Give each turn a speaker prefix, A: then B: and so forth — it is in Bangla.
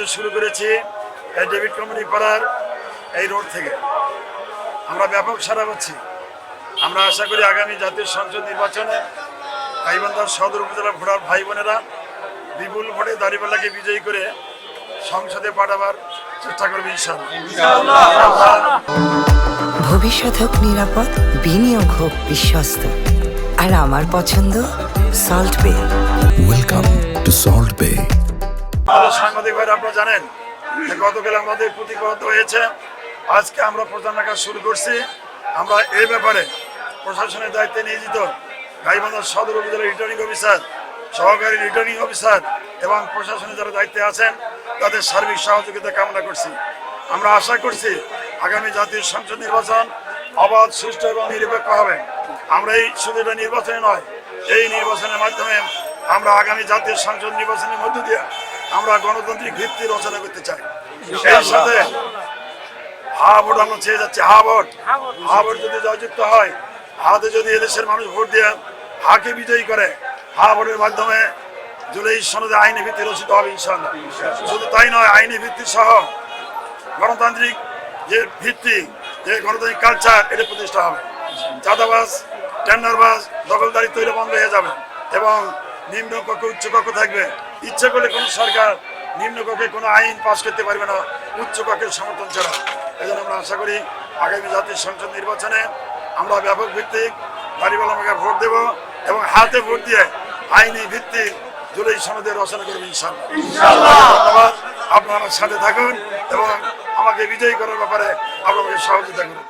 A: কিন্তু শুরু করেছি এই ডেভিড কোম্পানি পাড়ার এই রোড থেকে। আমরা ব্যাপক সাড়া পাচ্ছি। আমরা আশা করি আগামী জাতীয় সংসদ নির্বাচনে গাইবান্ধা সদর উপজেলা ভোটার ভাই বোনেরা বিপুল ভোটে দাঁড়িপাল্লাকে বিজয়ী করে সংসদে পাঠাবার চেষ্টা করবে ইনশাআল্লাহ।
B: ভবিষ্যৎ হোক নিরাপদ, বিনিয়োগ হোক বিশ্বস্ত, আর আমার পছন্দ সল্ট বে।
C: ওয়েলকাম টু সল্ট বে।
A: সাংবাদিক ভাইরা আপনারা জানেন যে গতকাল আমাদের প্রতিবাদ হয়েছে, আজকে আমরা প্রচার কাজ শুরু করছি। আমরা এই ব্যাপারে প্রশাসনের দায়িত্বে নিয়োজিত গাইবান্ধা সদর উপজেলা রিটার্নিং অফিসার, সহকারী রিটার্নিং অফিসার এবং প্রশাসনের যারা দায়িত্বে আছেন তাদের সার্বিক সহযোগিতা কামনা করছি। আমরা আশা করছি আগামী জাতীয় সংসদ নির্বাচন অবাধ, সুষ্ঠু এবং নিরপেক্ষ হবে। আমরা এই শুধু এটা নির্বাচনে নয়, এই নির্বাচনের মাধ্যমে আমরা আগামী জাতীয় সংসদ নির্বাচনের মধ্য দিয়ে আমরা গণতান্ত্রিক ভিত্তি রচনা করতে চাই। এর সাথে হা ভোট আমরা চেয়ে যাচ্ছি। হা ভোট যদি জয়যুক্ত হয়, হাতে যদি এদেশের মানুষ ভোট দিয়ে হাকে বিজয়ী করে, হা ভোটের মাধ্যমে জুলাই সনদে আইনি ভিত্তি রচিত হবে ইনশাআল্লাহ। শুধু তাই নয়, আইনি ভিত্তি সহ গণতান্ত্রিক যে ভিত্তি, যে গণতান্ত্রিক কালচার, এটা প্রতিষ্ঠা হবে। চাঁদাবাজ, টেন্ডারবাজ, দখলদারিত্ব এটা বন্ধ হয়ে যাবে এবং নিম্ন কক্ষ উচ্চ কক্ষ থাকবে। ইচ্ছে করলে কোনো সরকার নিম্ন কক্ষে কোনো আইন পাস করতে পারবে না উচ্চ কক্ষের সমর্থন ছাড়া। এই জন্য আমরা আশা করি আগামী জাতীয় সংসদ নির্বাচনে আমরা ব্যাপক ভিত্তিক দাঁড়িপাল্লা ভোট দেব এবং হাতে ভোট দিয়ে আইনি ভিত্তিক জুলাই সনদে রচনা করবো ইনশাআল্লাহ। ধন্যবাদ। আপনারা আমার সাথে থাকুন এবং আমাকে বিজয়ী করার ব্যাপারে আপনাকে সহযোগিতা করুন।